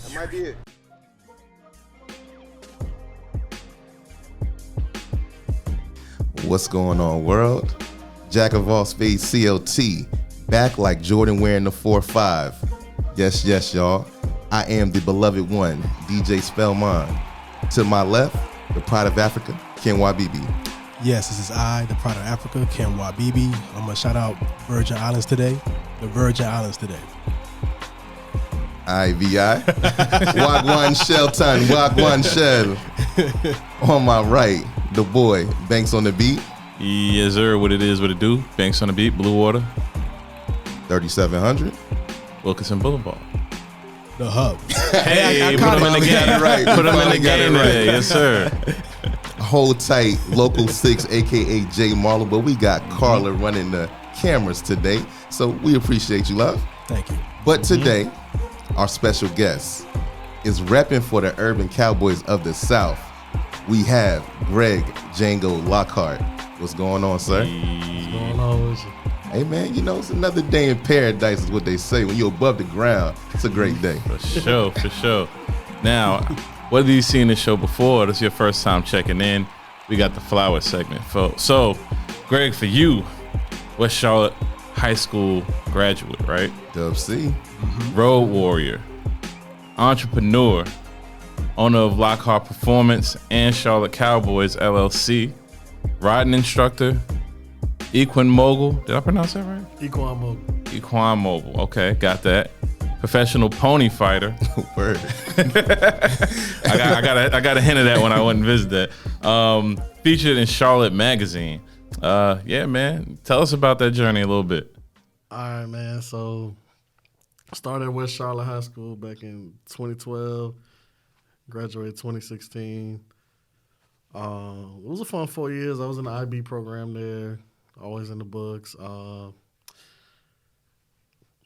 That might be it. What's going on, world? Jack of all spades, CLT, back like Jordan wearing the 4-5. Yes, y'all. I am the beloved one, DJ Spellman. To my left, the pride of Africa, Ken Wabibi. Yes, this is I, the pride of Africa, Ken Wabibi. I'm gonna shout out Virgin Islands today. The Virgin Islands today. IVI. Wagwan Shelton, Wagwan Shell. On my right, the boy, Banks on the beat. Yes, sir. What it is, what it do. Banks on the beat, Blue Water. 3700. Wilkinson Boulevard. The hub. Hey, put them in the game. Right. Put them in the game today. Yes, sir. Hold tight, Local 6, a.k.a. Jay Marlowe, but we got Carla running the cameras today, so we appreciate you, love. Thank you. But today, our special guest is repping for the Urban Cowboys of the South. We have Gregg Django Lockhart. What's going on, sir? What's going on with you? Hey, man, you know, it's another day in paradise is what they say. When you're above the ground, it's a great day. For sure. Now, whether you've seen this show before or this is your first time checking in, we got the flower segment. So, Greg, for you, West Charlotte High School graduate, right? Dub C. Road warrior, entrepreneur, owner of Lockhart Performance and Charlotte Cowboys, LLC, riding instructor, equine mogul. Did I pronounce that right? Equine mogul. Equine mogul. Okay, got that. Professional pony fighter. Word. I got a hint of that when I went and visited that. Featured in Charlotte Magazine. Yeah, man. Tell us about that journey a little bit. All right, man. So, started at West Charlotte High School back in 2012. Graduated 2016. It was a fun 4 years. I was in the IB program there. Always in the books.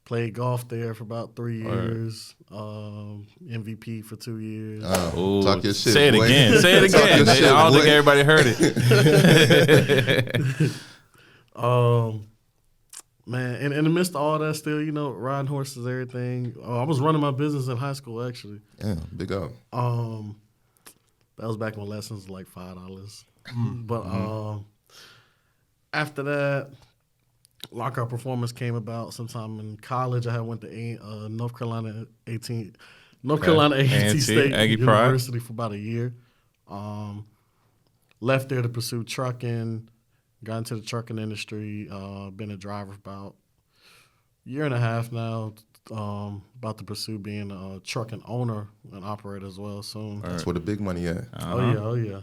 Played golf there for about 3 years. MVP for 2 years. Talk your shit, Say it boy. again. Say it again. I don't think everybody heard it. Man, and in the midst of all that, still, you know, riding horses, everything. I was running my business in high school, actually. Yeah, big up. That was back when lessons were like $5. But after that, Lockhart Performance came about sometime in college. I had went to North Carolina A&T State Aggie Pride. University for about a year. Left there to pursue trucking. Got into the trucking industry. Been a driver for about a year and a half now. About to pursue being a trucking owner and operator as well soon. That's where the big money at. Oh yeah.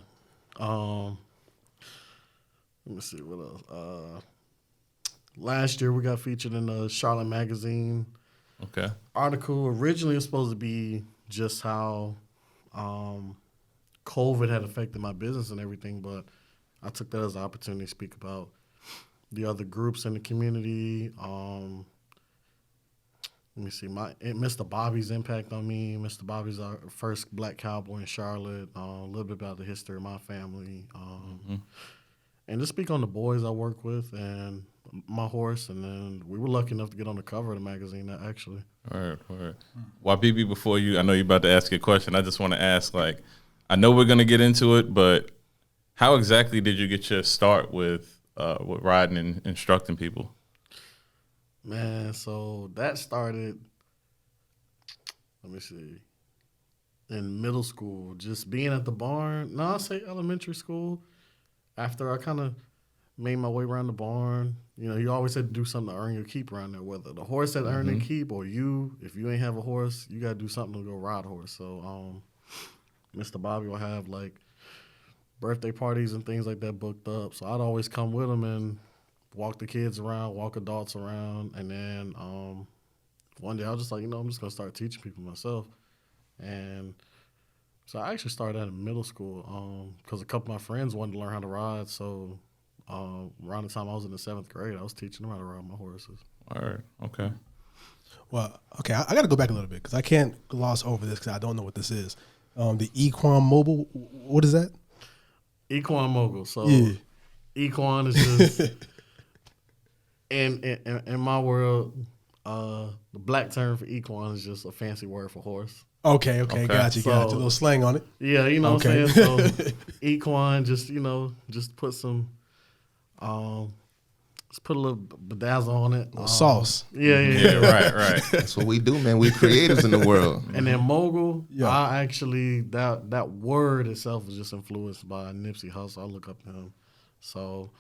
Let me see what else. Last year we got featured in the Charlotte Magazine. Okay. Article originally was supposed to be just how COVID had affected my business and everything, but I took that as an opportunity to speak about the other groups in the community. Let me see, Mr. Bobby's impact on me. Mr. Bobby's our first black cowboy in Charlotte. A little bit about the history of my family. And just speak on the boys I work with and my horse. And then we were lucky enough to get on the cover of the magazine, actually. All right. Wabibi, before you, I know you're about to ask a question. I just want to ask, I know we're going to get into it, but how exactly did you get your start with riding and instructing people? Man, so that started, let me see, in middle school, just being at the barn. No, I'll say elementary school. After I kind of made my way around the barn, you know, you always had to do something to earn your keep around there, whether the horse had to earn their keep or you, if you ain't have a horse, you got to do something to go ride a horse. So Mr. Bobby will have, birthday parties and things like that booked up. So I'd always come with him and walk the kids around, walk adults around, and then one day I was just like, I'm just going to start teaching people myself. And so I actually started out in middle school because a couple of my friends wanted to learn how to ride. So around the time I was in the 7th grade, I was teaching them how to ride my horses. All right, okay. Well, okay, I got to go back a little bit because I can't gloss over this because I don't know what this is. The Equine Mobile, what is that? Equine mogul. So yeah. Equine is just in my world, The black term for equine is just a fancy word for horse. Okay, got you. A So- little slang on it. Yeah, you know Okay. what I'm saying? So equine, just put some, just put a little bedazzle on it. Sauce. Yeah. Yeah, right. That's what we do, man. We creatives in the world. And then mogul, Yeah. I actually, that word itself was just influenced by Nipsey Hussle. I look up to him. So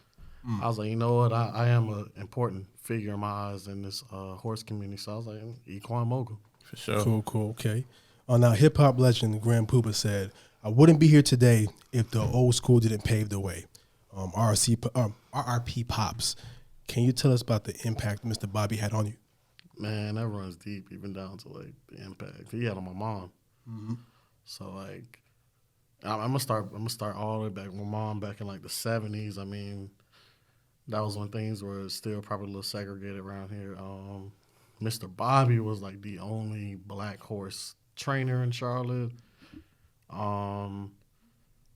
I was like, you know what? I am an important figure in my eyes in this horse community. So I was like, equine mogul. For sure. Cool. Okay. Now, hip hop legend Grand Poopa said, "I wouldn't be here today if the old school didn't pave the way." RRP Pops. Can you tell us about the impact Mr. Bobby had on you? Man, that runs deep, even down to like the impact he had on my mom. So like, I'm gonna start all the way back. My mom back in like the '70s. I mean, that was when things were still probably a little segregated around here. Mr. Bobby was like the only black horse trainer in Charlotte.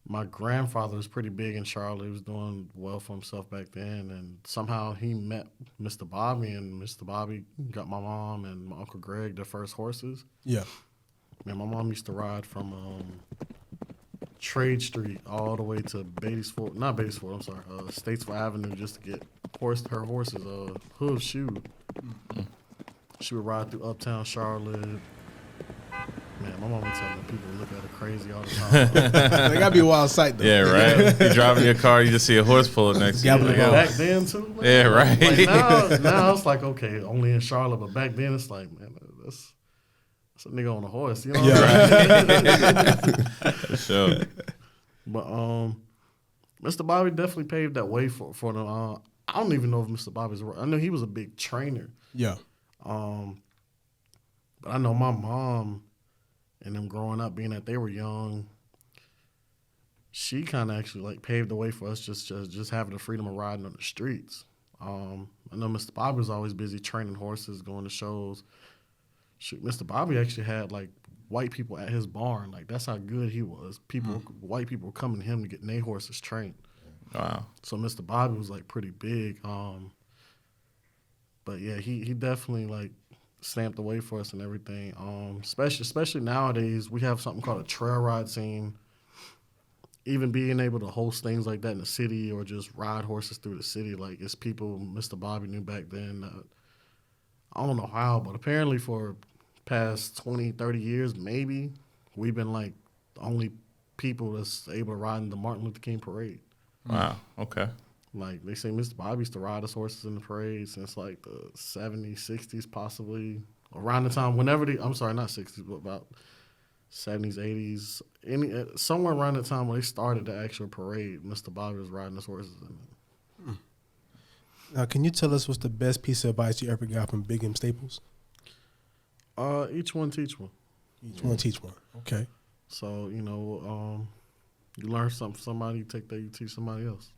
My grandfather was pretty big in Charlotte. He was doing well for himself back then, and somehow he met Mr. Bobby, and Mr. Bobby got my mom and my Uncle Gregg their first horses. Yeah. Man, my mom used to ride from Trade Street all the way to Statesville Avenue just to get her horses hooves shoed. She would ride through uptown Charlotte. Man, my mom would tell me people look at her crazy all the time. They gotta be a wild sight though. Yeah, right. You're driving your car, you just see a horse pulling next to you. Gabbling Like, about. yo. Back then too, man. Yeah, right. Like now it's like, okay, only in Charlotte, but back then it's like, man, that's a nigga on a horse, you know? For sure. But Mr. Bobby definitely paved that way for them. I don't even know if Mr. Bobby's right. I know he was a big trainer. Yeah. But I know my mom and them growing up, being that they were young, she kind of actually like paved the way for us just having the freedom of riding on the streets. I know Mr. Bobby was always busy training horses, going to shows. Shoot, Mr. Bobby actually had like white people at his barn. Like that's how good he was. White people were coming to him to get their horses trained. Wow. So Mr. Bobby was like pretty big. But yeah, he definitely like stamped the way for us and everything. Especially nowadays, we have something called a trail ride scene. Even being able to host things like that in the city or just ride horses through the city, like it's people Mr. Bobby knew back then. I don't know how, but apparently for past 20, 30 years, maybe, we've been like the only people that's able to ride in the Martin Luther King parade. Wow. Okay. Like they say Mr. Bobby used to ride his horses in the parade since like the 70s, 60s, possibly. Around the time, I'm sorry, not 60s, but about 70s, 80s. Somewhere around the time when they started the actual parade, Mr. Bobby was riding his horses in it. Now, can you tell us what's the best piece of advice you ever got from Big M Staples? Each one teach one. Each one teach one. Okay. So, you learn something from somebody, you take that, you teach somebody else.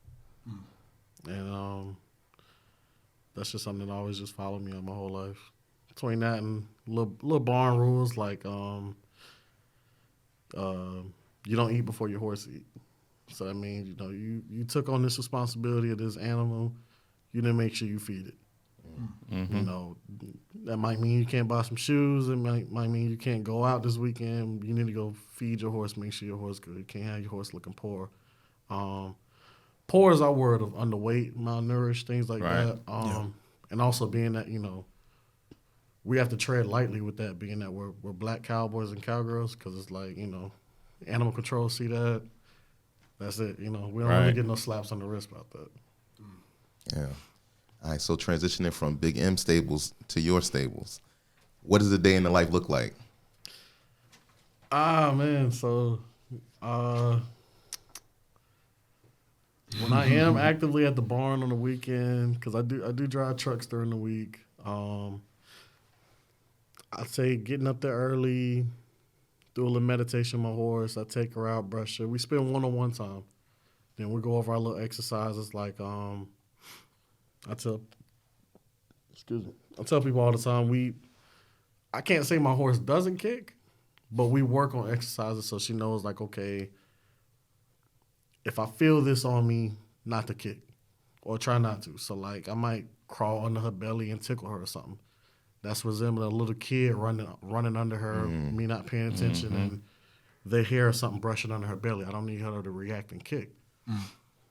And that's just something that always just followed me on my whole life. Between that and little barn rules like you don't eat before your horse eat. So that means, you took on this responsibility of this animal, you didn't make sure you feed it. That might mean you can't buy some shoes. It might mean you can't go out this weekend. You need to go feed your horse, make sure your horse good. You can't have your horse looking poor. Poor is our word of underweight, malnourished, things like Right. that. And also being that, we have to tread lightly with that, being that we're black cowboys and cowgirls, because it's like, animal control see that. That's it. We don't really Right. get no slaps on the wrist about that. Yeah. All right. So transitioning from Big M stables to your stables, what does a day in the life look like? Man. So, when I am actively at the barn on the weekend, because I do drive trucks during the week. I'd say getting up there early, do a little meditation on my horse. I take her out, brush her. We spend one-on-one time. Then we go over our little exercises. Like I tell people all the time, I can't say my horse doesn't kick, but we work on exercises so she knows, like, okay, if I feel this on me, not to kick or try not to. So like I might crawl under her belly and tickle her or something. that's resembling a little kid running under her, me not paying attention, and they hear something brushing under her belly. I don't need her to react and kick.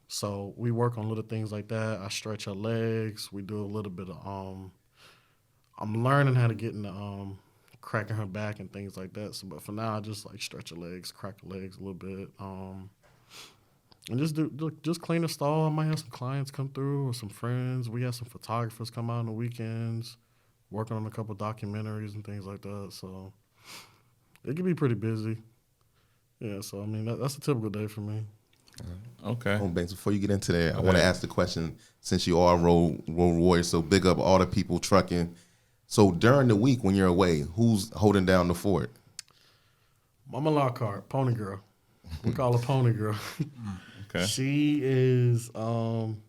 So we work on little things like that. I stretch her legs. We do a little bit of I'm learning how to get in the cracking her back and things like that. So, but for now, I just like stretch her legs, crack her legs a little bit, and just clean the stall. I might have some clients come through or some friends. We have some photographers come out on the weekends, working on a couple documentaries and things like that. So it can be pretty busy. Yeah, so I mean that's a typical day for me. Okay. Oh, Banks, before you get into that, I want to ask the question, since you are road warriors, so big up all the people trucking. So during the week when you're away, who's holding down the fort? Mama Lockhart, Pony Girl. We call her Pony Girl. Okay. She is, and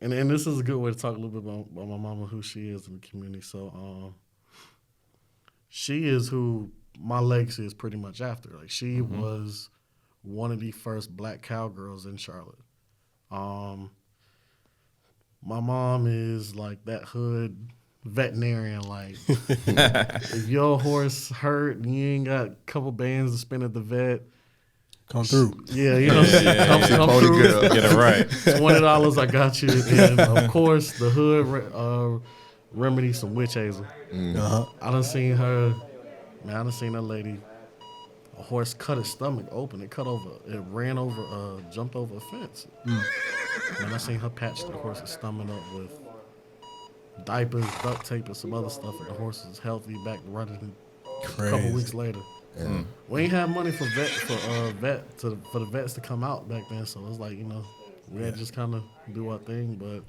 this is a good way to talk a little bit about my mama, who she is in the community. So she is who my legacy is pretty much after. Like she was one of the first black cowgirls in Charlotte. My mom is like that hood veterinarian. Like if your horse hurt and you ain't got a couple bands to spend at the vet, Come through. yeah, you know, come through. Girl. Get it right. $20, I got you. And of course, the hood remedy some witch hazel. I done seen her. Man, I done seen that lady. A horse cut its stomach open. It jumped over a fence. And I seen her patch the horse's stomach up with diapers, duct tape, and some other stuff, and the horse is healthy, back running. Crazy. A couple weeks later. We ain't have money for the vets to come out back then, so it's like, you know, we had to just kind of do our thing. But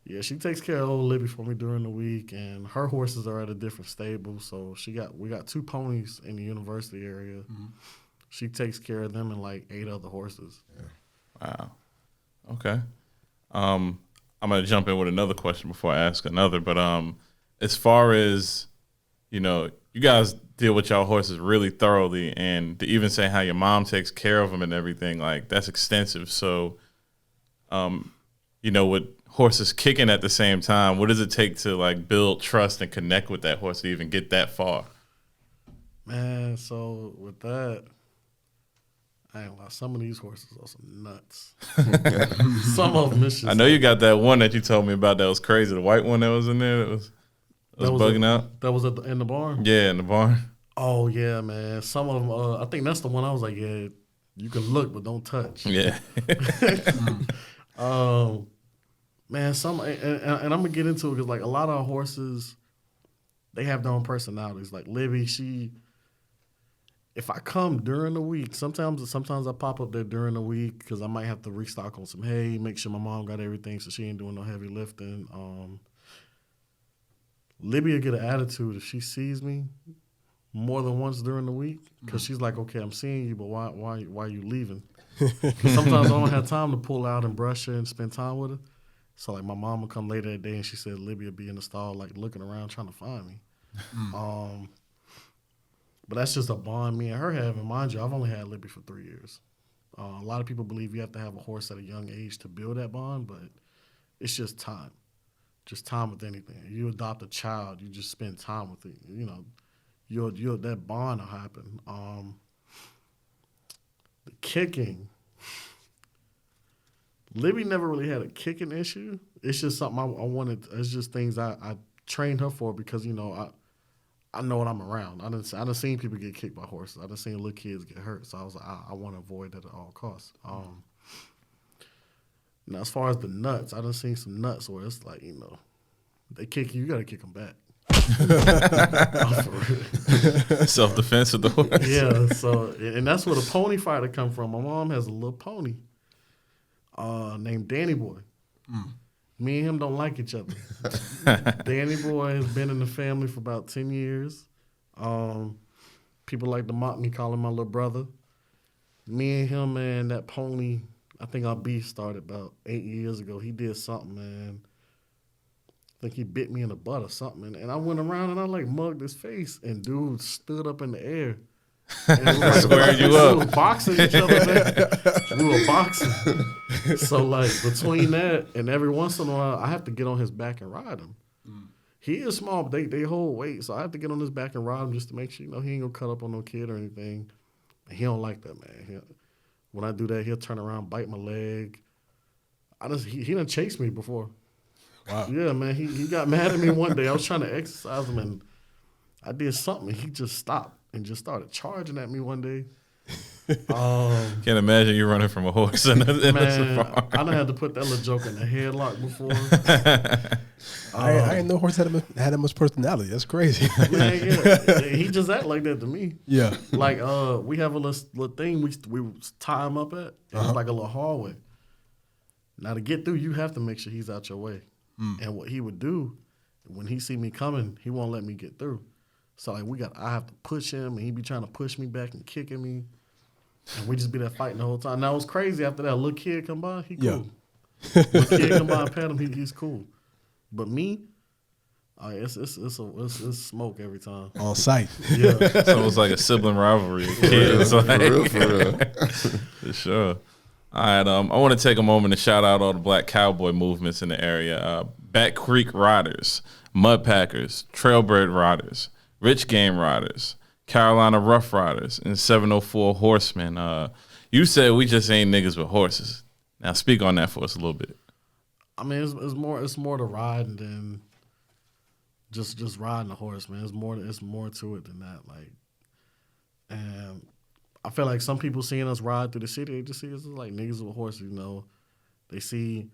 yeah, she takes care of old Libby for me during the week, and her horses are at a different stable. So we got 2 ponies in the university area. She takes care of them and like 8 other horses. Wow. Okay. I'm gonna jump in with another question before I ask another. But as far as, you know, you guys deal with y'all horses really thoroughly, and to even say how your mom takes care of them and everything, like that's extensive. So, you know, with horses kicking at the same time, what does it take to like build trust and connect with that horse to even get that far? Man, so with that, I ain't gonna lie, some of these horses are some nuts. Some of them is just, I know you got that one that you told me about that was crazy, the white one that was in there that was bugging out. That was in the barn? Yeah, in the barn. Oh, yeah, man. Some of them, I think that's the one I was like, yeah, you can look, but don't touch. Yeah. Man, some, and I'm going to get into it because, like, a lot of our horses, they have their own personalities. Like, Libby, if I come during the week, sometimes I pop up there during the week because I might have to restock on some hay, make sure my mom got everything so she ain't doing no heavy lifting. Libby will get an attitude if she sees me more than once during the week because she's like, okay, I'm seeing you, but why are you leaving? Because sometimes I don't have time to pull out and brush her and spend time with her. So, like, my mom would come later that day and she said Libby would be in the stall, like, looking around trying to find me. But that's just a bond me and her have. And mind you, I've only had Libby for 3 years. A lot of people believe you have to have a horse at a young age to build that bond, but it's just time. Just time with anything. You adopt a child, you just spend time with it. You know, that bond will happen. The kicking. Libby never really had a kicking issue. It's just something I wanted. It's just things I trained her for because, you know, I know what I'm around. I done seen people get kicked by horses. I done seen little kids get hurt. So I was like, I want to avoid that at all costs. Now, as far as the nuts, I done seen some nuts where it's like, you know, they kick you, you got to kick them back. Self-defense of the horse. Yeah, so, and that's where the pony fighter come from. My mom has a little pony named Danny Boy. Me and him don't like each other. Danny Boy has been in the family for about 10 years. People like to mock me, call him my little brother. Me and him, man, that pony, I think our beef started about 8 years ago. He did something, man. I think he bit me in the butt or something. And I went around and I, like, mugged his face. And dude stood up in the air. And squaring you up. We were boxing each other, man. We were boxing. So, like, between that and every once in a while, I have to get on his back and ride him. He is small, but they hold weight, so I have to get on his back and ride him just to make sure he ain't gonna cut up on no kid or anything. And he don't like that, man. When I do that, he'll turn around, bite my leg. He done chased me before. Wow. Yeah, man. He got mad at me one day. I was trying to exercise him, and I did something, and he just stopped and just started charging at me one day. Can't imagine you running from a horse in a Man, safari. I done had to put that little joke in the headlock before. I didn't know horse had that much personality. That's crazy. Man, yeah, he just act like that to me. Yeah. Like we have a little thing we tie him up at. It's like a little hallway. Now to get through, you have to make sure he's out your way. And what he would do when he see me coming, he won't let me get through. So like I have to push him, and he be trying to push me back and kicking me, and we just be there fighting the whole time. Now it was crazy after that. A little kid come by, he cool. Little kid come by and pet him, he's cool. But me, it's smoke every time. On sight. Yeah. It's almost like a sibling rivalry. Kids, For like, real, for real. for sure. All right, I want to take a moment to shout out all the black cowboy movements in the area. Back Creek Riders, Mud Packers, Trailbird Riders, Rich Game Riders, Carolina Rough Riders, and 704 Horsemen. You said we just ain't niggas with horses. Now speak on that for us a little bit. I mean, it's more to riding than just riding a horse, man. It's more to it than that. Like, and I feel like some people seeing us ride through the city, they just see us as like niggas with horses. They see.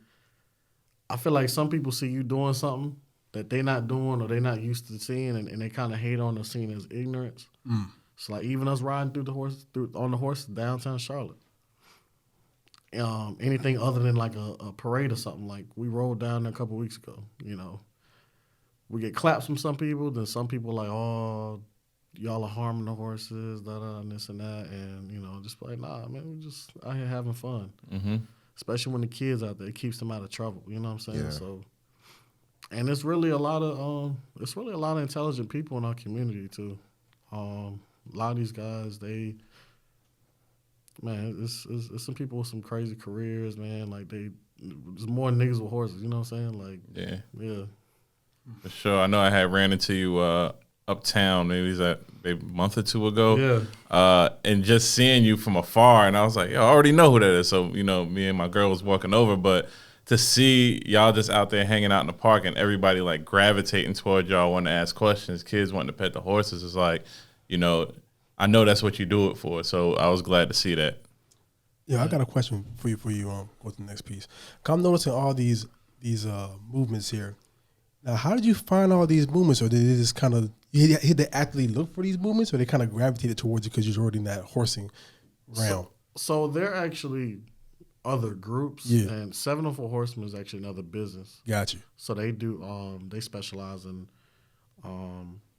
I feel like some people see you doing something that they not doing or they not used to seeing, and they kind of hate on the scene as ignorance. So like even us riding on the horse downtown Charlotte. Anything other than like a parade or something, like we rolled down there a couple weeks ago, we get claps from some people, then some people like, oh, y'all are harming the horses, and this and that, and just like, nah, man, we just out here having fun. Mm-hmm. Especially when the kids out there, it keeps them out of trouble. You know what I'm saying? Yeah. So, and it's really a lot of intelligent people in our community too. A lot of these guys, it's some people with some crazy careers, man. Like there's more niggas with horses. You know what I'm saying? Like, yeah. For sure. I know I had ran into you uptown maybe a month or two ago. Yeah. And just seeing you from afar, and I was like, yo, I already know who that is. So, me and my girl was walking over, but to see y'all just out there hanging out in the park and everybody like gravitating toward y'all, wanting to ask questions, kids wanting to pet the horses, is like, I know that's what you do it for. So I was glad to see that. Yeah, I got a question for you. Go to the next piece. I'm noticing all these movements here. Now, how did you find all these movements, or did they just kind of you had to actively look for these movements, or they kind of gravitated towards you because you're already in that horsing realm? So they're actually other groups, and 704 Horsemen is actually another business. Got you. So they do they specialize in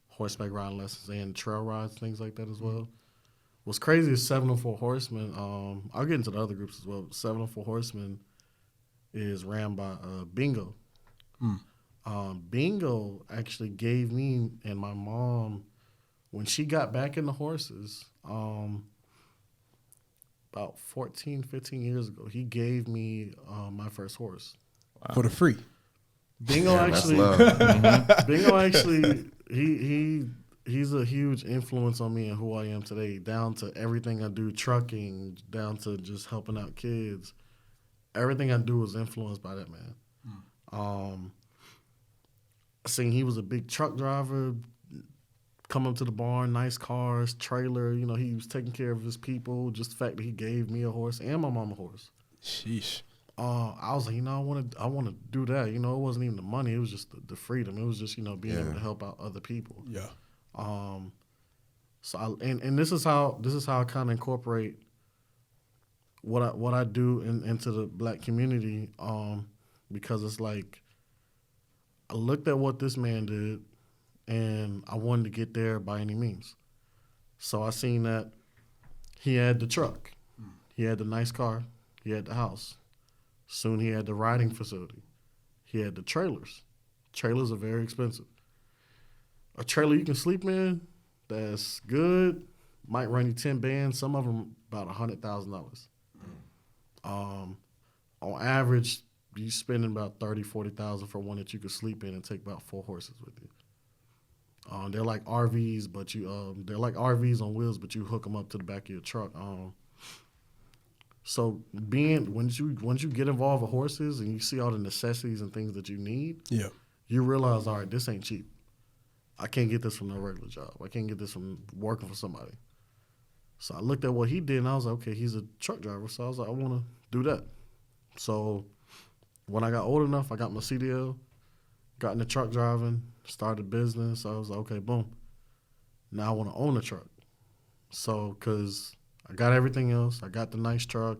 horseback riding lessons and trail rides, things like that as well. What's crazy is 704 Horsemen. I'll get into the other groups as well. 704 Horsemen is ran by Bingo. Bingo actually gave me and my mom, when she got back into horses, about 14, 15 years ago, he gave me my first horse. Wow. For the free. Bingo Bingo actually, he's a huge influence on me and who I am today, down to everything I do, trucking, down to just helping out kids. Everything I do is influenced by that man. Seeing he was a big truck driver, come up to the barn, nice cars, trailer. He was taking care of his people. Just the fact that he gave me a horse and my mom a horse. Sheesh. I was like, I want to do that. It wasn't even the money. It was just the freedom. It was just being able to help out other people. Yeah. So this is how I kind of incorporate what I do into the black community. Because it's like, I looked at what this man did, and I wanted to get there by any means. So I seen that he had the truck, he had the nice car, he had the house. Soon he had the riding facility. He had the trailers. Trailers are very expensive. A trailer you can sleep in that's good might run you 10 bands. Some of them about $100,000. On average, you spending about 30,000, 40,000 for one that you could sleep in and take about 4 horses with you. They're like RVs, but they're like RVs on wheels, but you hook them up to the back of your truck. So once you get involved with horses and you see all the necessities and things that you need, Yeah. you realize, all right, this ain't cheap. I can't get this from no regular job. I can't get this from working for somebody. So I looked at what he did, and I was like, okay, he's a truck driver. So I was like, I want to do that. So when I got old enough, I got my CDL, got into truck driving, started a business. So I was like, okay, boom. Now I want to own a truck. So because I got everything else. I got the nice truck,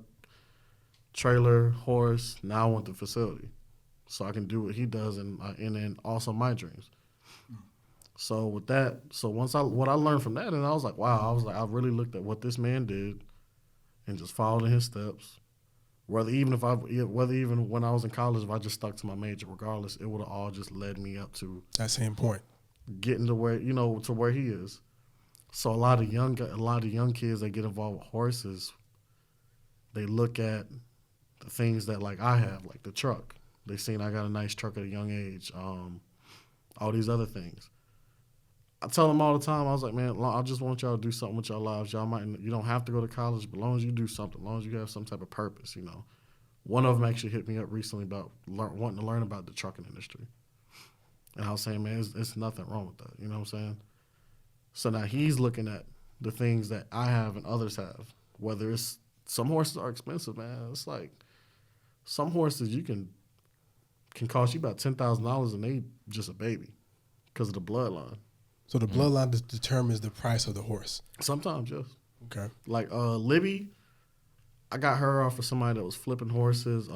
trailer, horse. Now I want the facility so I can do what he does and then also my dreams. So with that, what I learned from that, and I was like, wow, I really looked at what this man did and just followed in his steps. Whether even when I was in college, if I just stuck to my major, regardless, it would have all just led me up to That same point. getting to where he is. So a lot of young kids that get involved with horses, they look at the things that like I have, like the truck. They seen I got a nice truck at a young age. All these other things. I tell them all the time, I was like, man, I just want y'all to do something with your lives. You don't have to go to college, but as long as you do something, as long as you have some type of purpose, you know. One of them actually hit me up recently about wanting to learn about the trucking industry. And I was saying, man, it's nothing wrong with that. You know what I'm saying? So now he's looking at the things that I have and others have. Whether it's some horses are expensive, man. It's like some horses you can cost you about $10,000 and they just a baby because of the bloodline. So the bloodline determines the price of the horse. Sometimes, yes. Okay. Like Libby, I got her off of somebody that was flipping horses.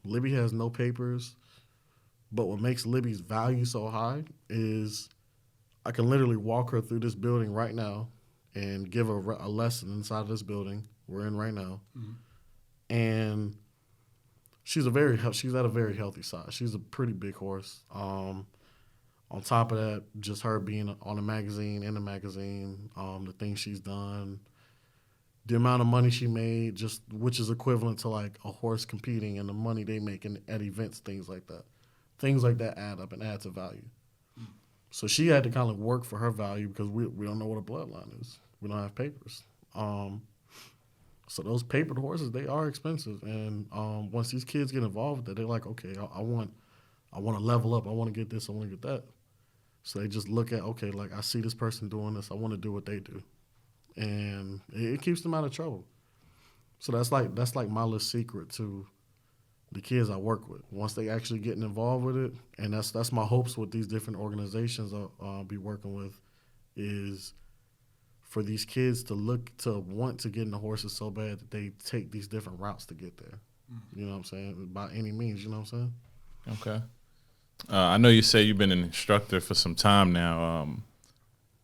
Libby has no papers, but what makes Libby's value so high is I can literally walk her through this building right now and give her a lesson inside of this building we're in right now. Mm-hmm. And she's at a very healthy size. She's a pretty big horse. On top of that, just her being in the magazine, the things she's done, the amount of money she made, which is equivalent to like a horse competing and the money they make at events, things like that. Things like that add up and add to value. So she had to kind of work for her value because we don't know what a bloodline is. We don't have papers. So those papered horses, they are expensive. And once these kids get involved with it, they're like, okay, I want to level up. I want to get this. I want to get that. So they just look at, okay, like I see this person doing this. I want to do what they do. And it keeps them out of trouble. So that's like my little secret to the kids I work with. Once they actually getting involved with it, and that's my hopes with these different organizations I'll be working with, is for these kids to want to get into horses so bad that they take these different routes to get there. Mm-hmm. You know what I'm saying? By any means, you know what I'm saying? Okay. I know you say you've been an instructor for some time now.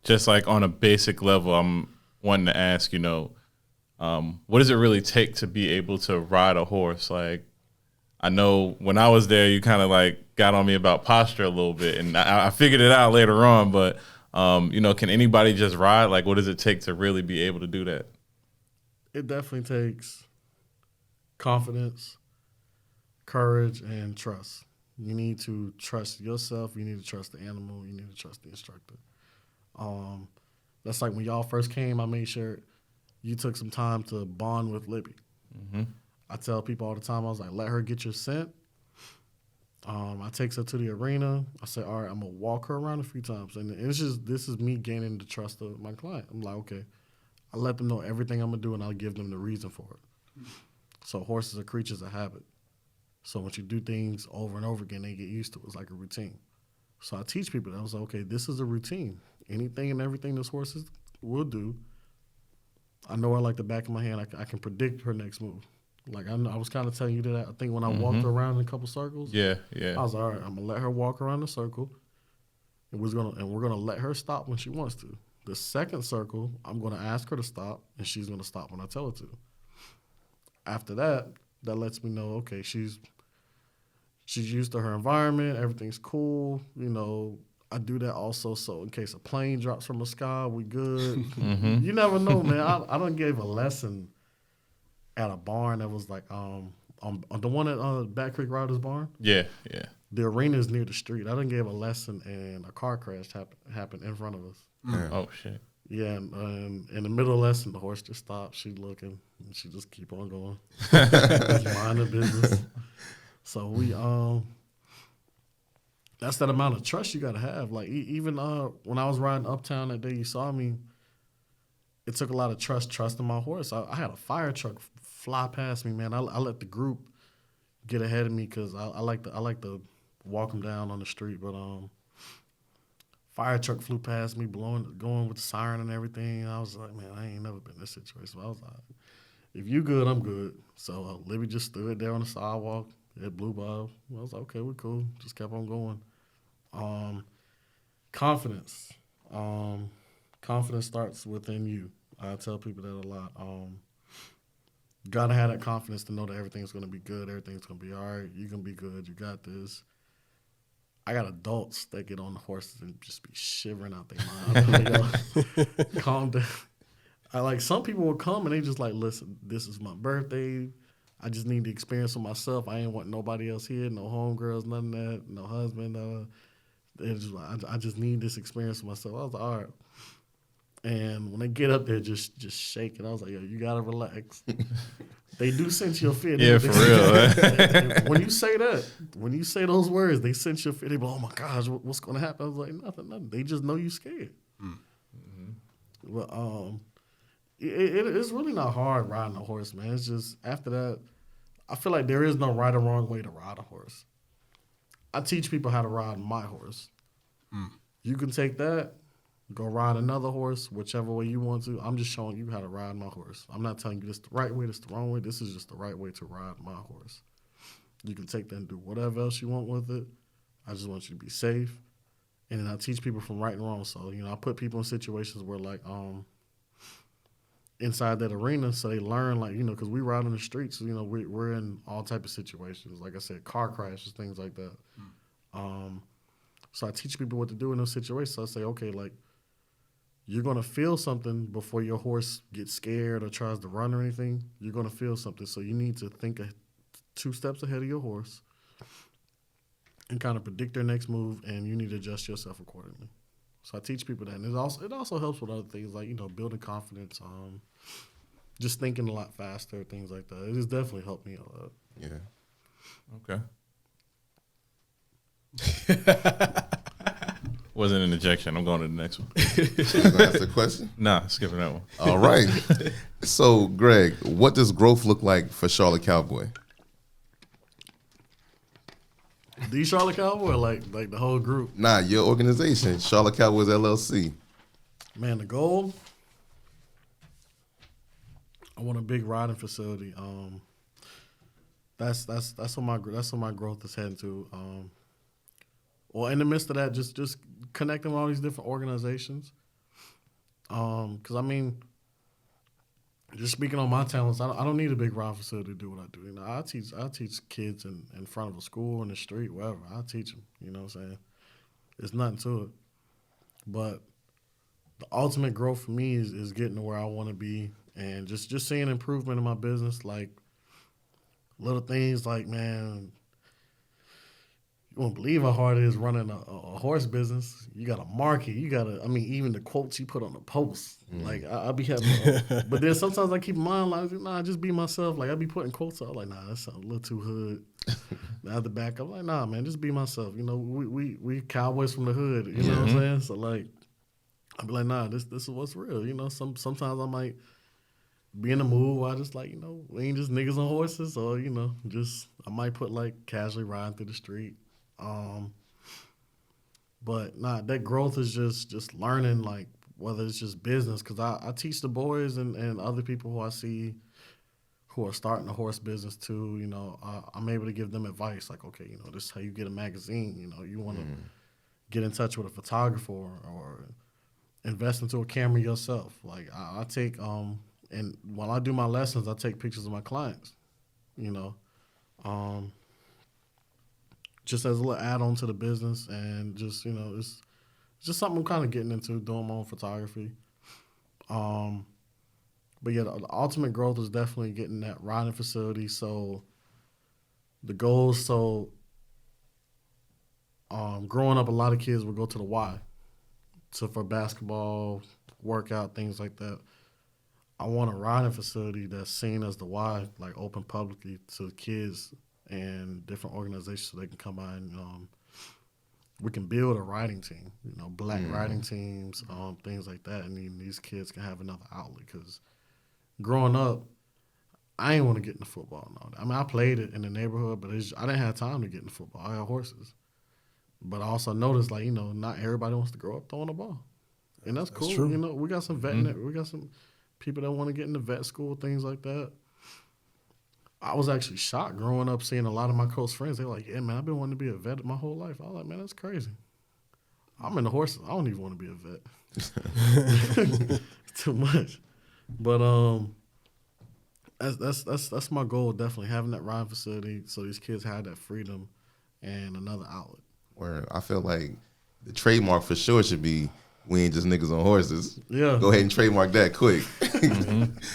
Just like on a basic level, I'm wanting to ask, what does it really take to be able to ride a horse? Like, I know when I was there, you kind of like got on me about posture a little bit, and I figured it out later on. But can anybody just ride? Like, what does it take to really be able to do that? It definitely takes confidence, courage, and trust. You need to trust yourself. You need to trust the animal. You need to trust the instructor. That's like when y'all first came, I made sure you took some time to bond with Libby. Mm-hmm. I tell people all the time, I was like, let her get your scent. I take her to the arena. I say, all right, I'm going to walk her around a few times. And this is me gaining the trust of my client. I'm like, okay, I let them know everything I'm going to do, and I'll give them the reason for it. Mm-hmm. So horses are creatures of habit. So once you do things over and over again, they get used to it. It's like a routine. So I teach people that. I was like, okay, this is a routine. Anything and everything this horse will do, I know her like the back of my hand. I can predict her next move. Like I was kind of telling you that. I think when I walked her around in a couple circles, yeah, I was like, all right, I'm gonna let her walk around the circle, and we're gonna let her stop when she wants to. The second circle, I'm gonna ask her to stop, and she's gonna stop when I tell her to. After that lets me know, okay, she's used to her environment. Everything's cool. I do that also so in case a plane drops from the sky, we good. Mm-hmm. You never know, man. I done gave a lesson at a barn that was like, on the one at Back Creek Riders Barn. Yeah. The arena is near the street. I done gave a lesson and a car crash happened in front of us. Oh shit. Yeah, and in the middle of the lesson, the horse just stopped. She looking, and she just keep on going. Just mind the business. So we that's that amount of trust you gotta have. Like even when I was riding uptown that day you saw me, it took a lot of trusting my horse. I had a fire truck fly past me, man. I let the group get ahead of me because I like to walk them down on the street, but fire truck flew past me, going with the siren and everything. I was like, man, I ain't never been in this situation. I was like, if you good, I'm good. So Libby just stood there on the sidewalk. It blew by. I was like, okay, we're cool. Just kept on going. Confidence. Confidence starts within you. I tell people that a lot. You gotta have that confidence to know that everything's gonna be good. Everything's gonna be all right. You're gonna be good. You got this. I got adults that get on the horses and just be shivering out their mind. Calm down. Some people will come and they just like, listen, this is my birthday. I just need the experience for myself. I ain't want nobody else here, no homegirls, none of that, no husband. They're just like, I just need this experience for myself. I was like, all right. And when they get up there, just shaking, I was like, yo, you gotta relax. They do sense your fear. Yeah, for real. When you say that, when you say those words, they sense your fear. They go, oh my gosh, what's gonna happen? I was like, nothing. They just know you scared. Mm-hmm. But it's really not hard riding a horse, man. It's just after that, I feel like there is no right or wrong way to ride a horse. I teach people how to ride my horse. You can take that, go ride another horse, whichever way you want to. I'm just showing you how to ride my horse. I'm not telling you this the right way, this the wrong way. This is just the right way to ride my horse. You can take that and do whatever else you want with it. I just want you to be safe. And then I teach people from right and wrong. So, I put people in situations where, inside that arena, so they learn, because we ride on the streets, we're in all type of situations. Like I said, car crashes, things like that. So I teach people what to do in those situations. So I say, okay, you're going to feel something before your horse gets scared or tries to run or anything. You're going to feel something. So you need to think 2 steps ahead of your horse and kind of predict their next move, and you need to adjust yourself accordingly. So I teach people that. And it also helps with other things like, building confidence, just thinking a lot faster, things like that. It has definitely helped me a lot. Yeah. Okay. Wasn't an injection. I'm going to the next one. You gonna ask the question? Nah, skipping that one. All right. So, Greg, what does growth look like for Charlotte Cowboy? The Charlotte Cowboy, or like the whole group? Nah, your organization, Charlotte Cowboys LLC. Man, the goal, I want a big riding facility. That's what my growth is heading to. Well, in the midst of that, just connecting with all these different organizations. Because just speaking on my talents, I don't need a big ride facility to do what I do. I teach kids in front of a school, in the street, wherever. I teach them. You know what I'm saying? There's nothing to it. But the ultimate growth for me is getting to where I want to be, and just seeing improvement in my business, like little things like, man, you won't believe how hard it is running a horse business. You got to market. You got to, even the quotes you put on the post. I'll be having, but then sometimes I keep in mind, just be myself. I be putting quotes out. That sounds a little too hood. Now the back, I'm like, nah, man, just be myself. We Cowboys from the hood. You know what I'm saying? So I'll be like, nah, this is what's real. Sometimes I might be in the mood where I just we ain't just niggas on horses, or I might put casually riding through the street. But that growth is just learning, whether it's just business, because I teach the boys and other people who I see who are starting a horse business too. I'm able to give them advice, okay, this is how you get a magazine. You want to get in touch with a photographer or invest into a camera yourself. I take and while I do my lessons, I take pictures of my clients. Just as a little add-on to the business, and just, it's just something I'm kind of getting into, doing my own photography. But yeah, the ultimate growth is definitely getting that riding facility, so the goals. So, growing up, a lot of kids would go to the Y, so for basketball, workout, things like that. I want a riding facility that's seen as the Y, like open publicly to kids and different organizations, so they can come by and we can build a riding team. Black riding teams, things like that, and then these kids can have another outlet. Because growing up, I didn't want to get into football and all that. I mean, I played it in the neighborhood, but I didn't have time to get into football. I had horses. But I also noticed, not everybody wants to grow up throwing the ball. And that's cool. true. We got some we got some people that want to get into vet school, things like that. I was actually shocked growing up seeing a lot of my close friends. They were like, yeah, man, I've been wanting to be a vet my whole life. I was like, man, that's crazy. I'm into horses. I don't even want to be a vet. Too much. But that's my goal, definitely, having that riding facility so these kids have that freedom and another outlet. Where I feel like the trademark for sure should be we ain't just niggas on horses. Yeah. Go ahead and trademark that quick.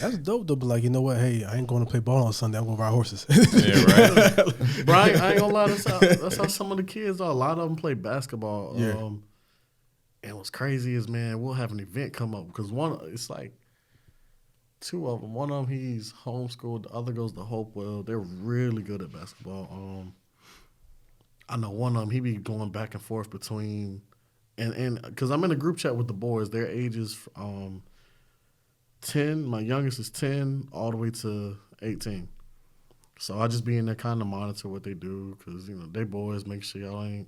That's dope though. But like, you know what? Hey, I ain't going to play ball on Sunday. I'm going to ride horses. Yeah, right. Brian, I ain't gonna lie. That's how some of the kids are. A lot of them play basketball. Yeah. And what's crazy is, man, we'll have an event come up because it's like two of them. One of them, he's homeschooled. The other goes to Hopewell. They're really good at basketball. I know one of them, he be going back and forth between, and because I'm in a group chat with the boys, their ages 10, my youngest is 10, all the way to 18. So I just be in there kind of monitor what they do because, they boys, make sure y'all ain't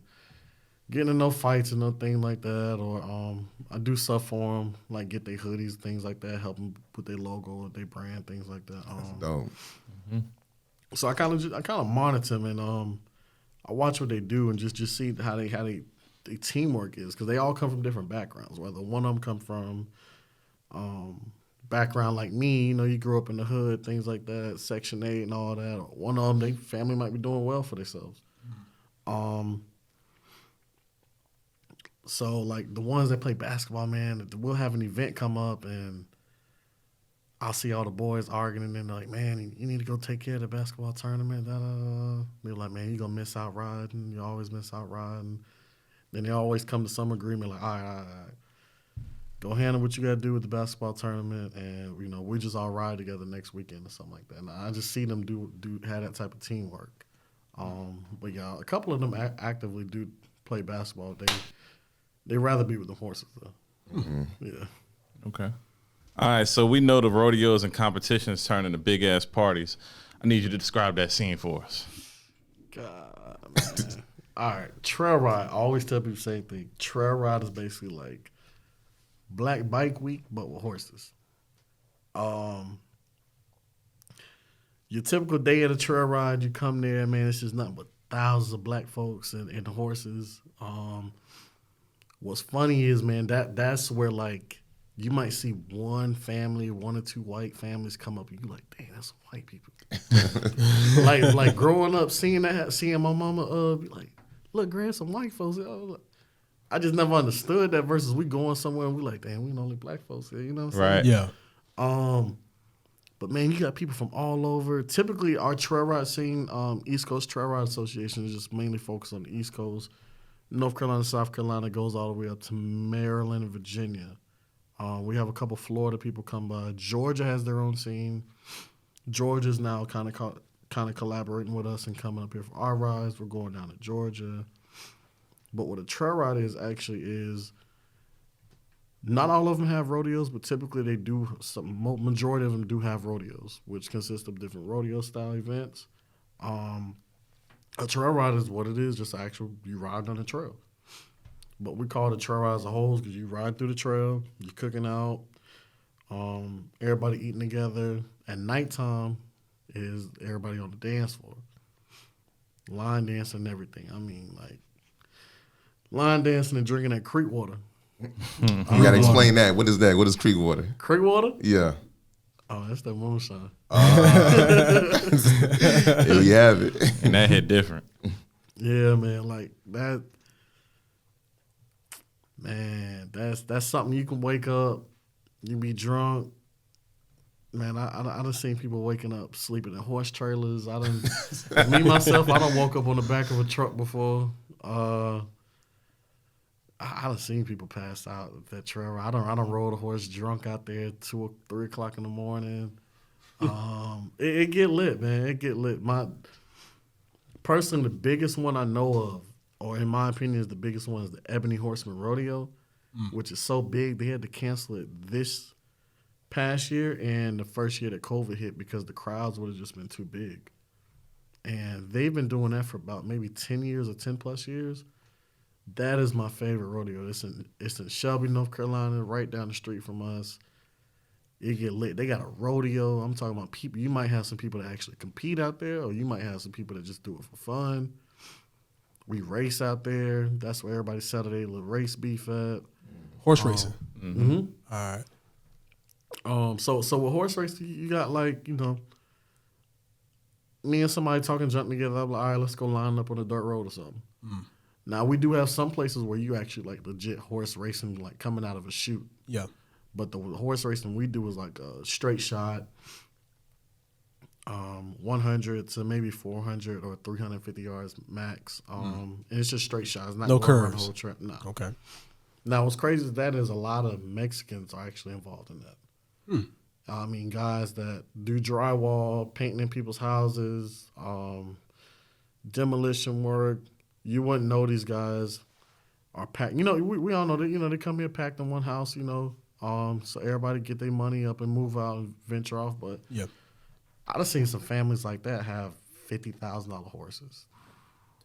getting in no fights or nothing like that. Or I do stuff for them, like get their hoodies, things like that, help them with their logo, their brand, things like that. That's dope. So I kind of monitor them and I watch what they do and just see how they teamwork is, because they all come from different backgrounds. Whether one of them come from background like me, you grew up in the hood, things like that, Section 8 and all that. Or one of them, their family might be doing well for themselves. So like the ones that play basketball, man, we'll have an event come up and I'll see all the boys arguing, and then they're like, man, you need to go take care of the basketball tournament. They're like, man, you're going to miss out riding. You always miss out riding. Then they always come to some agreement, like, all right. Go handle what you got to do with the basketball tournament, and, we just all ride together next weekend or something like that. And I just see them have that type of teamwork. But, yeah, a couple of them actively do play basketball. They rather be with the horses, though. Mm-hmm. Yeah. Okay. All right, so we know the rodeos and competitions turn into big-ass parties. I need you to describe that scene for us. God, man. All right, trail ride. I always tell people the same thing. Trail ride is basically like Black Bike Week, but with horses. Your typical day at a trail ride, you come there, man, it's just nothing but thousands of black folks and horses. What's funny is, man, that's where, like, you might see one family, one or two white families come up, and you like, dang, that's some white people. like growing up, seeing my mama be like, look, Greg, some white folks. I just never understood that versus we going somewhere and we like, damn, we only black folks here, you know what I'm saying? Yeah. But, man, you got people from all over. Typically, our trail ride scene, East Coast Trail Ride Association, is just mainly focused on the East Coast. North Carolina, South Carolina goes all the way up to Maryland and Virginia. We have a couple Florida people come by. Georgia has their own scene. Georgia's now kind of collaborating with us and coming up here for our rides. We're going down to Georgia. But what a trail ride is not all of them have rodeos, but typically they do. Majority of them do have rodeos, which consist of different rodeo-style events. A trail ride is what it is, just you ride on the trail. But we call it a trail ride as a whole because you ride through the trail, you're cooking out, everybody eating together. At nighttime is everybody on the dance floor. Line dancing and everything. I mean, like, line dancing and drinking that creek water. You got to explain that. What is that? What is creek water? Creek water? Yeah. Oh, that's that moonshine. There you have it. And that hit different. Yeah, man. Like, that. Man, that's something you can wake up, you be drunk, Man, I done seen people waking up sleeping in horse trailers. Me myself, I done woke up on the back of a truck before. I done seen people pass out at that trail. I done rode a horse drunk out there at 2 or 3 o'clock in the morning. It get lit, man. It get lit. Personally, the biggest one I know of, or in my opinion, is the biggest one is the Ebony Horseman Rodeo, which is so big they had to cancel it this past year and the first year that COVID hit because the crowds would have just been too big. And they've been doing that for about maybe 10 years or 10 plus years. That is my favorite rodeo. It's in Shelby, North Carolina, right down the street from us. It get lit. They got a rodeo. I'm talking about people. You might have some people that actually compete out there, or you might have some people that just do it for fun. We race out there. That's where everybody Saturday little race beef at. Horse racing. Mm-hmm. All right. So with horse racing, you got like, me and somebody talking junk together. I'm like, all right, let's go line up on a dirt road or something. Now we do have some places where you actually like legit horse racing, like coming out of a chute. Yeah. But the horse racing we do is like a straight shot, 100 to maybe 400 or 350 yards max. And it's just straight shots. It's not No going around the curves. whole track. No. Okay. Now what's crazy is that is a lot of Mexicans are actually involved in that. I mean, guys that do drywall, painting in people's houses, demolition work. You wouldn't know these guys are packed. We all know that, they come here packed in one house, so everybody get their money up and move out and venture off. But Yeah. I've seen some families like that have $50,000 horses.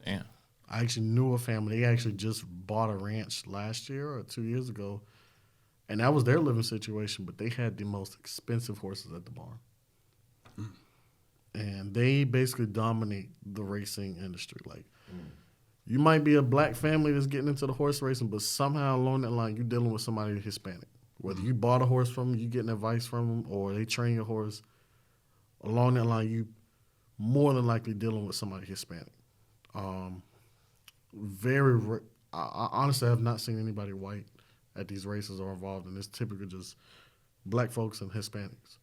Damn. I actually knew a family. They actually just bought a ranch last year or 2 years ago. And that was their living situation, but they had the most expensive horses at the barn. And they basically dominate the racing industry. Like, you might be a black family that's getting into the horse racing, but somehow along that line, you're dealing with somebody Hispanic. Whether you bought a horse from them, you getting advice from them, or they train your horse, along that line, you more than likely dealing with somebody Hispanic. I honestly have not seen anybody white at these races or involved in this. Typically just black folks and Hispanics.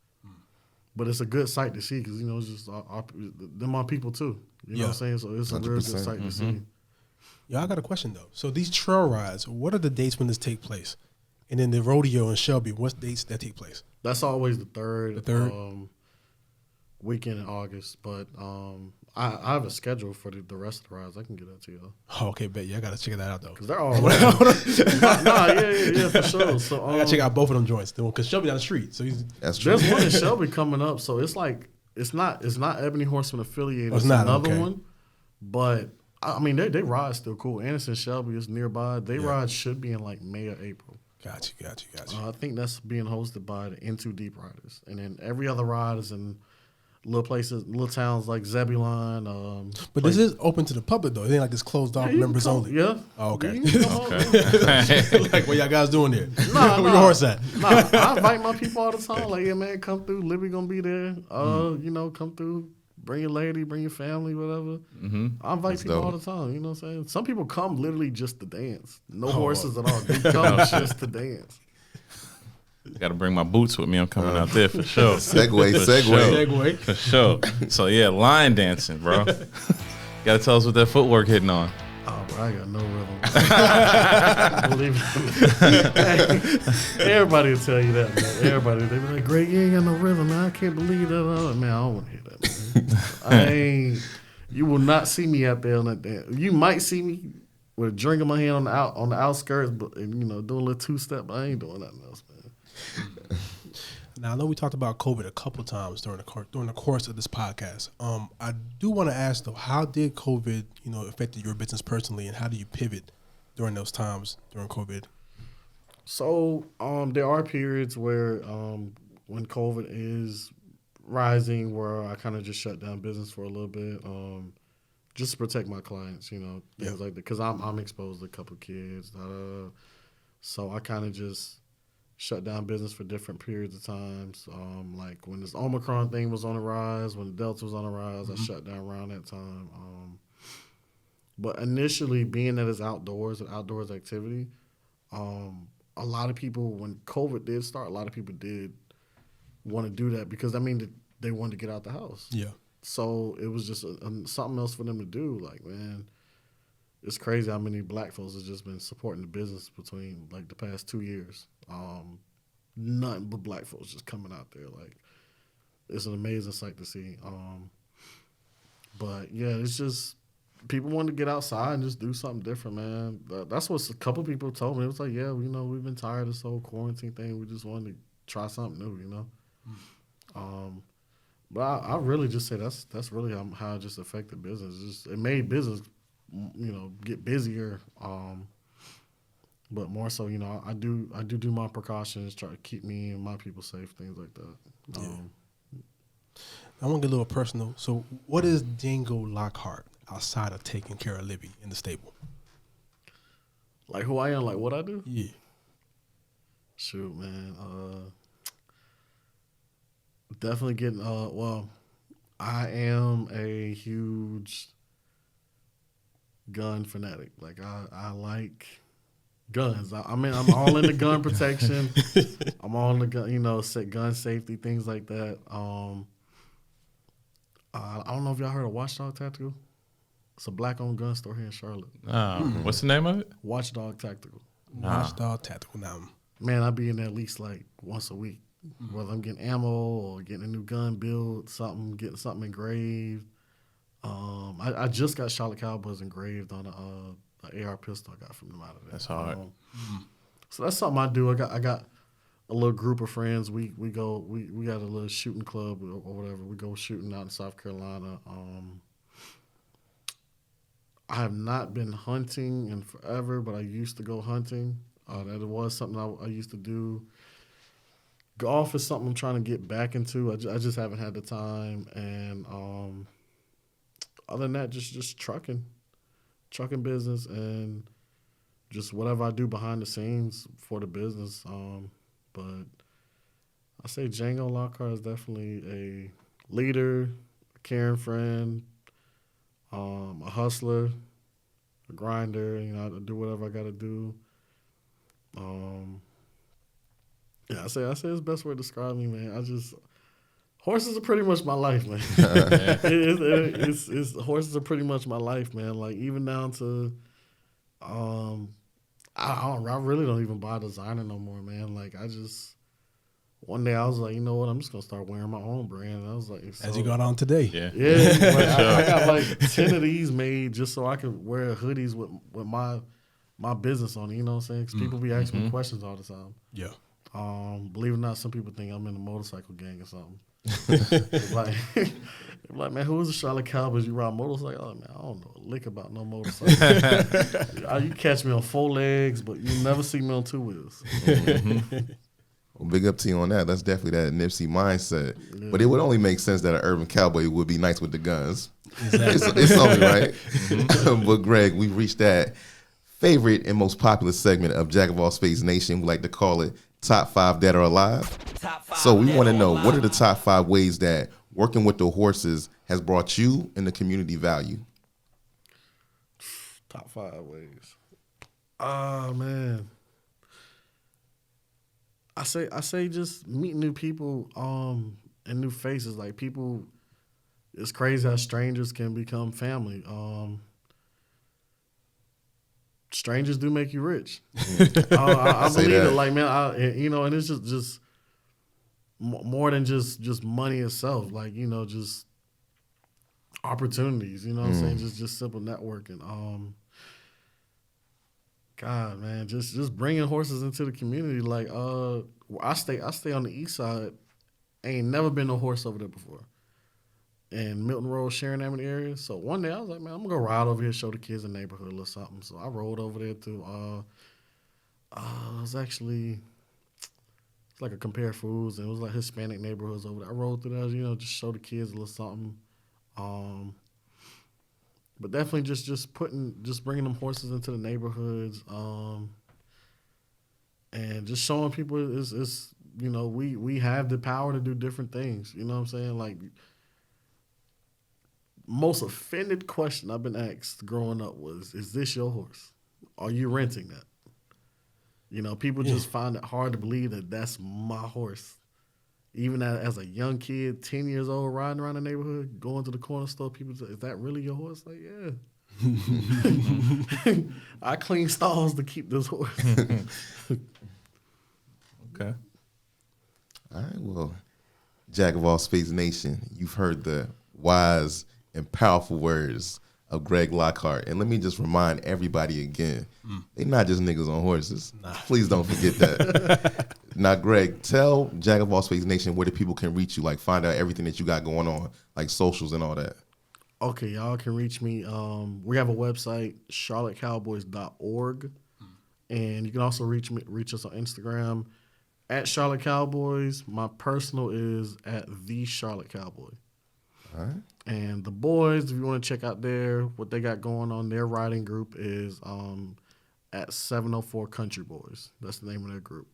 But it's a good sight to see because, it's just them are people too. You know what I'm saying? So it's a real good 100%. sight to see. Yeah, I got a question though. So these trail rides, what are the dates when this take place? And then the rodeo in Shelby, what dates that take place? That's always the third, The third? Weekend in August. But I have a schedule for the rest of the rides. I can get that to you. Oh, okay, bet. Yeah, I got to check that out though. Because they're all yeah, for sure. So I got to check out both of them joints because Shelby down the street. So That's true. there's one in Shelby coming up. So it's like it's not Ebony Horseman affiliated. Oh, it's it's not, another okay. one. But I mean, they ride still cool. Anderson Shelby is nearby. They ride should be in like May or April. Got you. I think that's being hosted by the Into Deep Riders, and then every other ride is in little places, little towns like Zebulon. But this is open to the public though. It ain't like this closed off you can members come- only. Yeah. Oh, okay. You can come on. Like what y'all guys doing there? Nah, Where your horse at? Nah, I invite my people all the time. Like, yeah, man, come through. Libby gonna be there. Come through. Bring your lady, bring your family, whatever. I invite people dope. all the time. You know what I'm saying? Some people come literally just to dance. No horses at all. They come just to dance. Got to bring my boots with me. I'm coming out there for sure. Segue. For sure. So, yeah, line dancing, bro. Got to tell us what that footwork hitting on. Oh, bro, I got no rhythm. Believe it. Everybody will tell you that, man. Everybody. They be like, Greg, you ain't got no rhythm, man. I can't believe that. Man, I don't want to hear that, man. You will not see me out there on that dance. You might see me with a drink in my hand on the outskirts, but doing a little two-step, but I ain't doing nothing else, man. Now I know we talked about COVID a couple times during the course of this podcast. I do want to ask though, how did COVID, affected your business personally, and how do you pivot during those times during COVID? So there are periods where when COVID is rising, where I kind of just shut down business for a little bit, just to protect my clients, things like that, because I'm exposed to a couple of kids, so I kind of just shut down business for different periods of times. Like when this Omicron thing was on the rise, when the Delta was on the rise, I shut down around that time. But initially, being that it's outdoors, an outdoors activity, a lot of people, when COVID did start, a lot of people did want to do that because I mean they wanted to get out the house. Yeah. So it was just something else for them to do. Like, man, it's crazy how many black folks have just been supporting the business between like the past 2 years. Nothing but black folks just coming out there. Like, it's an amazing sight to see. But yeah, it's just people want to get outside and just do something different, man. That's what a couple people told me. It was like, yeah, we've been tired of this whole quarantine thing. We just wanted to try something new, But I really just say that's really how it just affected business. It made business, get busier. But more so, I do my precautions, try to keep me and my people safe, things like that. I want to get a little personal. So, what is Django Lockhart outside of taking care of Libby in the stable? Like who I am, like what I do? Yeah. Shoot, man. Definitely getting. Well, I am a huge gun fanatic. Like I like guns. I mean, I'm all into gun protection. I'm all into gun safety, things like that. I don't know if y'all heard of Watchdog Tactical. It's a black-owned gun store here in Charlotte. What's the name of it? Watchdog Tactical. Watchdog Tactical. Now, Man, I be in there at least like once a week. Whether I'm getting ammo or getting a new gun build, getting something engraved. I just got Charlotte Cowboys engraved on an AR pistol I got from them out of there. That's hard. So that's something I do. I got a little group of friends. We got a little shooting club or whatever. We go shooting out in South Carolina. I have not been hunting in forever, but I used to go hunting. That was something I used to do. Golf is something I'm trying to get back into. I just haven't had the time. And other than that, just trucking business, and just whatever I do behind the scenes for the business. But I say Django Lockhart is definitely a leader, a caring friend, a hustler, a grinder. I do whatever I got to do. Yeah, I say it's the best way to describe me, man. Horses are pretty much my life, man. Horses are pretty much my life, man. Like even down to, I really don't even buy designer no more, man. Like one day I was like, you know what? I'm just gonna start wearing my own brand. And I was like, as you got on today, yeah. Like, I got like 10 of these made just so I could wear hoodies with my business on it. You know what I'm saying? Because people be asking me questions all the time. Yeah. Believe it or not, some people think I'm in a motorcycle gang or something. like, man, who is the Charlotte Cowboys? You ride motorcycle? Oh, man, I don't know a lick about no motorcycle. You catch me on 4 legs, but you never see me on 2 wheels. Well, big up to you on that. That's definitely that Nipsey mindset. Yeah. But it would only make sense that an Urban Cowboy would be nice with the guns. Exactly. It's only right. But Greg, we've reached that favorite and most popular segment of Jack of All Spades Nation. We like to call it Top 5 Dead or Alive. So we want to know, what are the top 5 ways that working with the horses has brought you and the community value? Top 5 ways. Oh, man. I say just meeting new people and new faces. Like people, it's crazy how strangers can become family. Strangers do make you rich. I believe it. Like, man, and it's just more than just money itself. Like, just opportunities. You know what I'm saying? Just simple networking. God, man, just bringing horses into the community. Like, I stay on the east side. Ain't never been no horse over there before. And Milton Road, Sharon Avenue area. So one day I was like, man, I'm gonna go ride over here, show the kids the neighborhood a little something. So I rode over there to it was actually, it's like a Compare Foods, and it was like Hispanic neighborhoods over there. I rode through there, just show the kids a little something. But definitely just bringing them horses into the neighborhoods, and just showing people is we have the power to do different things. You know what I'm saying? Like, most offended question I've been asked growing up was, "Is this your horse? Are you renting that?" People just find it hard to believe that that's my horse. even as a young kid, 10 years old, riding around the neighborhood, going to the corner store, people say, "Is that really your horse?" Like, yeah. I clean stalls to keep this horse. Okay. All right, well, Jack of all Spades Nation, you've heard the wise and powerful words of Gregg Lockhart. And let me just remind everybody again, they're not just niggas on horses. Nah. Please don't forget that. Now, Greg, tell Jack of all Spades Nation where the people can reach you, like find out everything that you got going on, like socials and all that. Okay, y'all can reach me. We have a website, charlottecowboys.org. And you can also reach us on Instagram at Charlotte Cowboys. My personal is at The Charlotte Cowboy. All right. And the boys, if you want to check out what they got going on, their riding group is at 704 Country Boys. That's the name of their group.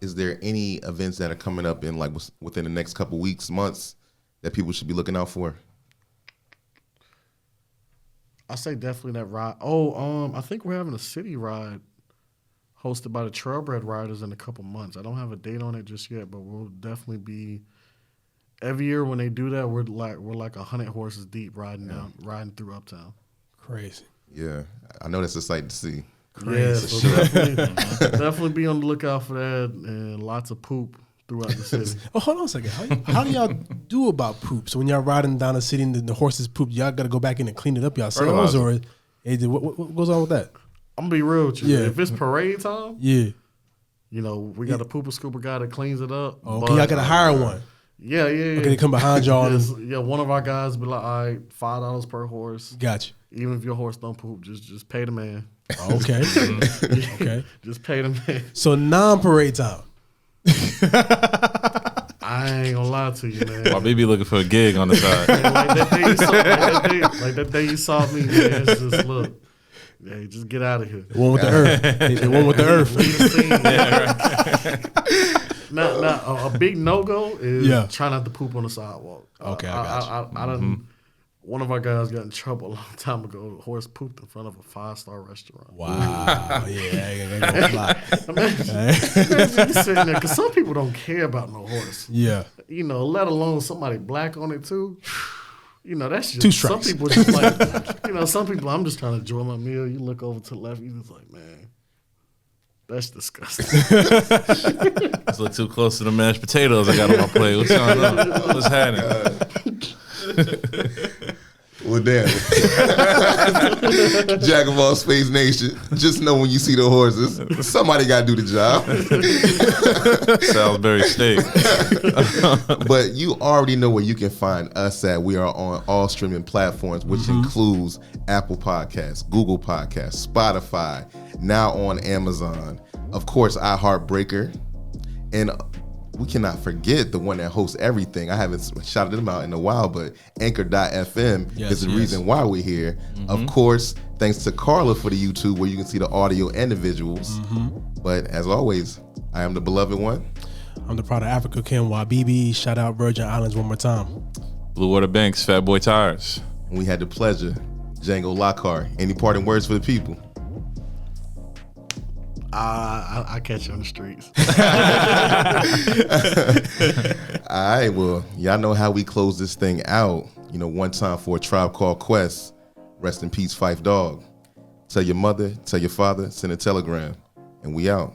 Is there any events that are coming up in like within the next couple weeks, months that people should be looking out for? I say definitely that ride. I think we're having a city ride hosted by the Trailbred Riders in a couple months. I don't have a date on it just yet, but we'll definitely be. Every year when they do that, we're like 100 horses deep riding through Uptown. Crazy. Yeah, I know that's a sight to see. Crazy. Yeah, so definitely be on the lookout for that, and lots of poop throughout the city. Oh, hold on a second. How do y'all do about poop? So when y'all riding down the city and the horses poop, y'all got to go back in and clean it up yourselves, or what goes on with that? I'm gonna be real with you. Yeah. If it's parade time, we got a pooper scooper guy that cleans it up. Oh, okay, y'all got to hire one. Yeah. Okay, they come behind y'all. One of our guys be like, all right, $5 per horse. Gotcha. Even if your horse don't poop, just pay the man. Okay. Okay. Just pay the man. So non-parade time. I ain't gonna lie to you, man. Why baby looking for a gig on the side? Like that day you saw me, man. It's just look. Yeah, just get out of here. The one with the earth. The one with the earth. Now, a big no-go is try not to poop on the sidewalk. Okay, I done. One of our guys got in trouble a long time ago. The horse pooped in front of a 5-star restaurant. Wow. Yeah, I gonna fly. Imagine you sitting there, because some people don't care about no horse. Yeah. Let alone somebody black on it too. That's just 2 strikes. Some people just like, some people, I'm just trying to enjoy my meal. You look over to the left, you just like, man, that's disgusting. Let's look too close to the mashed potatoes I got on my plate. What's going on? What's happening? Well, damn. Jack of all Spades Nation, just know when you see the horses, somebody got to do the job. Salisbury steak. But you already know where you can find us at. We are on all streaming platforms, which includes Apple Podcasts, Google Podcasts, Spotify, now on Amazon, of course, iHeartBreaker, and we cannot forget the one that hosts everything. I haven't shouted them out in a while, but Anchor.fm is the reason why we're here. Of course, thanks to Carla for the YouTube, where you can see the audio and the visuals. But as always, I am the beloved one. I'm the proud of Africa, Ken Wabibi. Shout out Virgin Islands one more time. Blue Water Banks, Fat Boy Tires. And we had the pleasure, Django Lockhart. Any parting words for the people? I catch you on the streets. All right, well, y'all know how we close this thing out. One time for a Tribe Called Quest. Rest in peace, Phife Dawg. Tell your mother, tell your father, send a telegram, and we out.